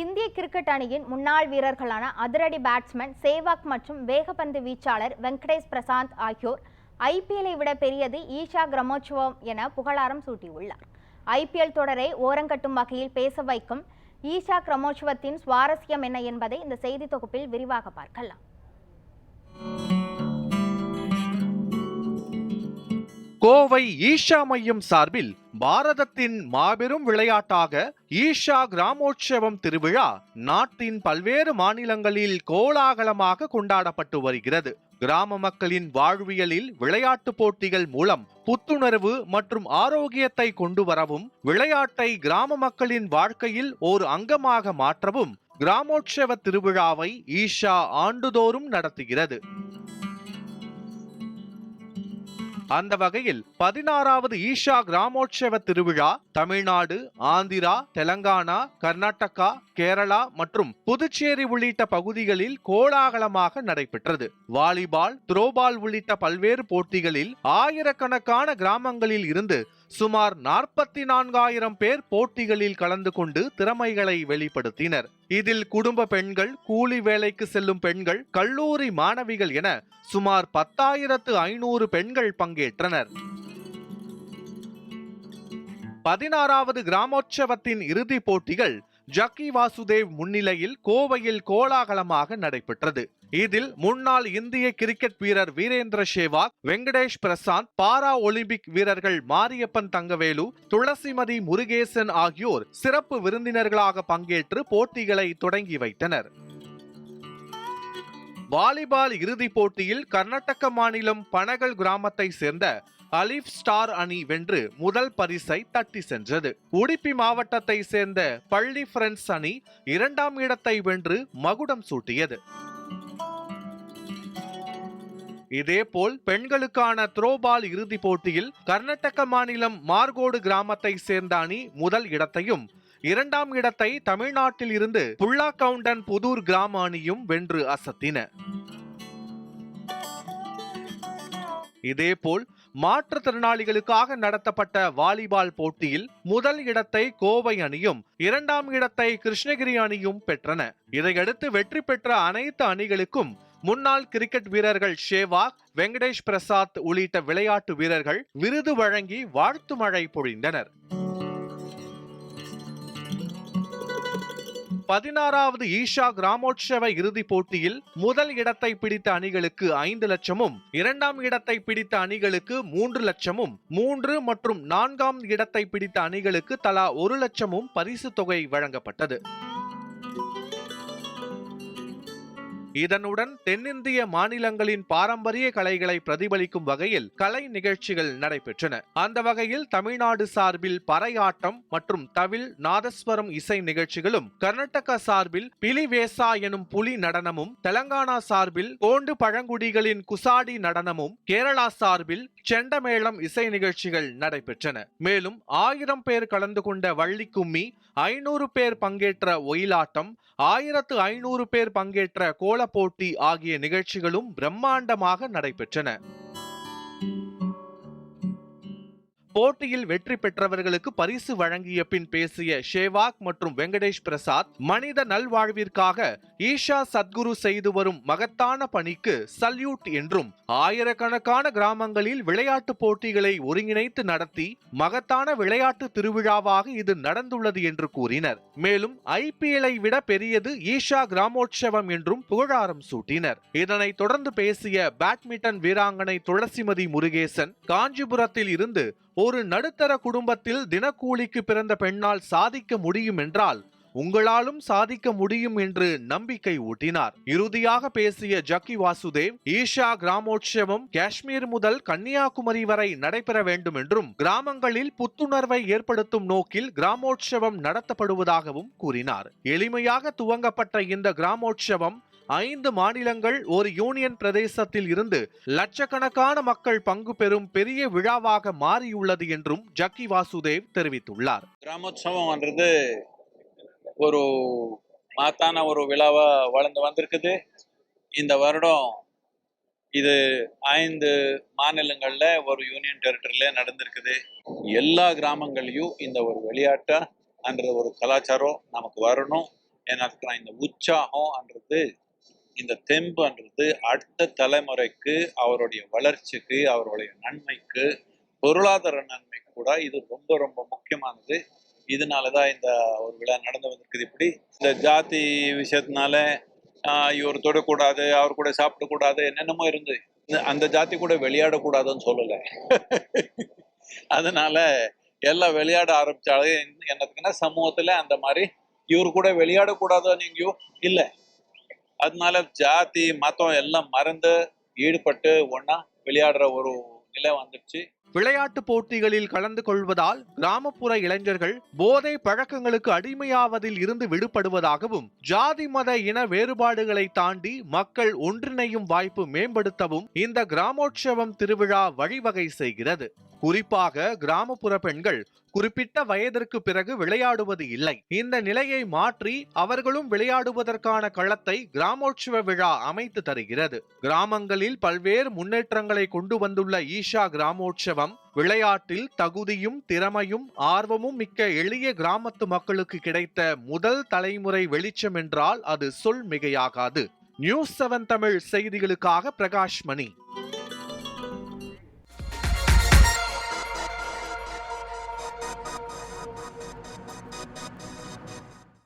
இந்திய கிரிக்கெட் அணியின் முன்னாள் வீரர்களான அதிரடி பேட்ஸ்மேன் சேவாக் மற்றும் வேகப்பந்து வீச்சாளர் வெங்கடேஷ் பிரசாந்த் ஆகியோர் ஐபிஎல்லை விட பெரியது ஈஷா கிரமோற்சவம் என புகழாரம் சூட்டியுள்ளார். ஐபிஎல் தொடரை ஓரங்கட்டும் வகையில் பேச வைக்கும் ஈஷா கிரமோற்சவத்தின் சுவாரஸ்யம் என்ன என்பதை இந்த செய்தி தொகுப்பில் விரிவாக பார்க்கலாம். கோவை ஈஷா மையம் சார்பில் பாரதத்தின் மாபெரும் விளையாட்டாக ஈஷா கிராமோற்சவம் திருவிழா நாட்டின் பல்வேறு மாநிலங்களில் கோலாகலமாக கொண்டாடப்பட்டு வருகிறது. கிராம மக்களின் வாழ்வியலில் விளையாட்டு போட்டிகள் மூலம் புத்துணர்வு மற்றும் ஆரோக்கியத்தை கொண்டு வரவும், விளையாட்டை கிராம மக்களின் வாழ்க்கையில் ஒரு அங்கமாக மாற்றவும் கிராமோற்சவ திருவிழாவை ஈஷா ஆண்டுதோறும் நடத்துகிறது. அந்த வகையில் 16வது ஈஷா கிராமோற்சவ திருவிழா தமிழ்நாடு, ஆந்திரா, தெலங்கானா, கர்நாடகா, கேரளா மற்றும் புதுச்சேரி உள்ளிட்ட பகுதிகளில் கோலாகலமாக நடைபெற்றது. வாலிபால், த்ரோபால் உள்ளிட்ட பல்வேறு போட்டிகளில் ஆயிரக்கணக்கான கிராமங்களில் இருந்து சுமார் 44,000 பேர் போட்டிகளில் கலந்து கொண்டு திறமைகளை வெளிப்படுத்தினர். இதில் குடும்ப பெண்கள், கூலி வேலைக்கு செல்லும் பெண்கள், கல்லூரி மாணவிகள் என சுமார் 10,500 பெண்கள் பங்கேற்றனர். 16வது கிராமோற்சவத்தின் இறுதிப் போட்டிகள் ஜக்கி வாசுதேவ் முன்னிலையில் கோவையில் கோலாகலமாக நடைபெற்றது. இதில் முன்னாள் இந்திய கிரிக்கெட் வீரர் வீரேந்திர சேவாக், வெங்கடேஷ் பிரசாந்த், பாரா ஒலிம்பிக் வீரர்கள் மாரியப்பன் தங்கவேலு, துளசிமதி முருகேசன் ஆகியோர் சிறப்பு விருந்தினர்களாக பங்கேற்று போட்டிகளை தொடங்கி வைத்தனர். வாலிபால் இறுதிப் போட்டியில் கர்நாடக மாநிலம் பனகல் கிராமத்தை சேர்ந்த அலிஃப் ஸ்டார் அணி வென்று முதல் பரிசை தட்டி சென்றது. உடுப்பி மாவட்டத்தை சேர்ந்த பள்ளி ஃப்ரெண்ட்ஸ் அணி 2ஆம் இடத்தை வென்று மகுடம் சூட்டியது. இதேபோல் பெண்களுக்கான த்ரோபால் இறுதிப் போட்டியில் கர்நாடக மாநிலம் மார்கோடு கிராமத்தை சேர்ந்த அணி முதல் இடத்தையும், 2ஆம் இடத்தை தமிழ்நாட்டில் இருந்து புல்லாக்கவுண்டன் புதூர் கிராம அணியும் வென்று அசத்தின. இதேபோல் மாற்றுத்திறனாளிகளுக்காக நடத்தப்பட்ட வாலிபால் போட்டியில் முதல் இடத்தை கோவை அணியும், 2ஆம் இடத்தை கிருஷ்ணகிரி அணியும் பெற்றன. இதையடுத்து வெற்றி பெற்ற அனைத்து அணிகளுக்கும் முன்னாள் கிரிக்கெட் வீரர்கள் சேவாக், வெங்கடேஷ் பிரசாத் உள்ளிட்ட விளையாட்டு வீரர்கள் விருது வழங்கி வாழ்த்து மழை பொழிந்தனர். 16வது ஈஷா கிராமோற்சவ இறுதிப் போட்டியில் முதல் இடத்தை பிடித்த அணிகளுக்கு 5 லட்சமும், 2ஆம் இடத்தை பிடித்த அணிகளுக்கு 3 லட்சமும், 3 மற்றும் 4ஆம் இடத்தை பிடித்த அணிகளுக்கு தலா 1 லட்சமும் பரிசு தொகை வழங்கப்பட்டது. இதனுடன் தென்னிந்திய மாநிலங்களின் பாரம்பரிய கலைகளை பிரதிபலிக்கும் வகையில் கலை நிகழ்ச்சிகள் நடைபெற்றன. அந்த வகையில் தமிழ்நாடு சார்பில் பறையாட்டம் மற்றும் தவில், நாதஸ்வரம் இசை நிகழ்ச்சிகளும், கர்நாடகா சார்பில் பிலிவேசா எனும் புலி நடனமும், தெலங்கானா சார்பில் கோண்டு பழங்குடிகளின் குசாடி நடனமும், கேரளா சார்பில் செண்டமேளம் இசை நிகழ்ச்சிகள் நடைபெற்றன. மேலும் 1000 பேர் கலந்து கொண்ட வள்ளி கும்மி, 500 பேர் பங்கேற்ற ஒயிலாட்டம், 1500 பேர் பங்கேற்ற கோல போட்டி ஆகிய நிகழ்ச்சிகளும் பிரம்மாண்டமாக நடைபெற்றன. போட்டியில் வெற்றி பெற்றவர்களுக்கு பரிசு வழங்கிய பின் பேசிய சேவாக் மற்றும் வெங்கடேஷ் பிரசாத், மனித நல்வாழ்விற்காக ஈஷா சத்குரு செய்து வரும் மகத்தான பணிக்கு சல்யூட் என்றும், ஆயிரக்கணக்கான கிராமங்களில் விளையாட்டு போட்டிகளை ஒருங்கிணைத்து நடத்தி மகத்தான விளையாட்டு திருவிழாவாக இது நடந்துள்ளது என்று கூறினர். மேலும் ஐபிஎல்லை விட பெரியது ஈஷா கிராமோற்சவம் என்றும் புகழாரம் சூட்டினர். இதனைத் தொடர்ந்து பேசிய பேட்மிண்டன் வீராங்கனை துளசிமதி முருகேசன், காஞ்சிபுரத்தில் இருந்து ஒரு நடுத்தர குடும்பத்தில் தினக்கூலிக்கு பிறந்த பெண்ணால் சாதிக்க முடியும் என்றால் உங்களாலும் சாதிக்க முடியும் என்று நம்பிக்கை ஊட்டினார். இறுதியாக பேசிய ஜக்கி வாசுதேவ், ஈஷா கிராமோற்சவம் காஷ்மீர் முதல் கன்னியாகுமரி வரை நடைபெற வேண்டும் என்றும், கிராமங்களில் புத்துணர்வை ஏற்படுத்தும் நோக்கில் கிராமோற்சவம் நடத்தப்படுவதாகவும் கூறினார். எளிமையாக துவங்கப்பட்ட இந்த கிராமோற்சவம் 5 மாநிலங்கள், ஒரு யூனியன் பிரதேசத்தில் இருந்து லட்சக்கணக்கான மக்கள் பங்கு பெறும் பெரிய விழாவாக மாறியுள்ளது என்றும் ஜக்கி வாசுதேவ் தெரிவித்துள்ளார். கிராமோற்சவம் ஒரு மாத்தான ஒரு விழாவா வளர்ந்து வந்திருக்குது. இந்த வருடம் இது 5 மாநிலங்கள்ல ஒரு யூனியன் டெரிட்டரியில நடந்திருக்குது. எல்லா கிராமங்களையும் இந்த ஒரு விளையாட்டா ஒரு கலாச்சாரம் நமக்கு வரணும். ஏன்னா இந்த உற்சாகம்ன்றது, இந்த தெம்புன்றது அடுத்த தலைமுறைக்கு, அவருடைய வளர்ச்சிக்கு, அவருடைய நன்மைக்கு, பொருளாதார நன்மைக்கு கூட இது ரொம்ப ரொம்ப முக்கியமானது. இதனாலதான் இந்த ஒரு விழா நடந்து வந்திருக்குது. இப்படி இந்த ஜாதி விஷயத்தினால இவர் தொடக்கூடாது, அவர் கூட சாப்பிடக்கூடாது, என்னென்னமோ இருந்து அந்த ஜாதி கூட விளையாடக்கூடாதுன்னு சொல்லல. அதனால எல்லாம் விளையாட ஆரம்பிச்சாலே என்னத்துக்குன்னா சமூகத்துல அந்த மாதிரி இவரு கூட விளையாடக்கூடாதுன்னு எங்கேயும் இல்லை. அதனால ஜாதி மதம் எல்லாம் மறந்து ஈடுபட்டு ஒன்னா விளையாடுற ஒரு நிலை வந்துடுச்சு. விளையாட்டு போட்டிகளில் கலந்து கொள்வதால் கிராமப்புற இளைஞர்கள் போதை பழக்கங்களுக்கு அடிமையாவதில் இருந்து விடுபடுவதாகவும், ஜாதி மத இன வேறுபாடுகளை தாண்டி மக்கள் ஒன்றிணையும் வாய்ப்பு மேம்படுத்தவும் இந்த கிராமோற்சவம் திருவிழா வழிவகை செய்கிறது. குறிப்பாக கிராமப்புற பெண்கள் குறிப்பிட்ட வயதிற்கு பிறகு விளையாடுவது இல்லை. இந்த நிலையை மாற்றி அவர்களும் விளையாடுவதற்கான களத்தை கிராமோற்சவ விழா அமைத்து தருகிறது. கிராமங்களில் பல்வேறு முன்னேற்றங்களை கொண்டு வந்துள்ள ஈஷா கிராமோற்சவம் விளையாட்டில் தகுதியும் திறமையும் ஆர்வமும் மிக்க எளிய கிராமத்து மக்களுக்கு கிடைத்த முதல் தலைமுறை வெளிச்சம் என்றால் அது சொல் மிகையாகாது. நியூஸ் 7 தமிழ் செய்திகளுக்காக பிரகாஷ் மணி.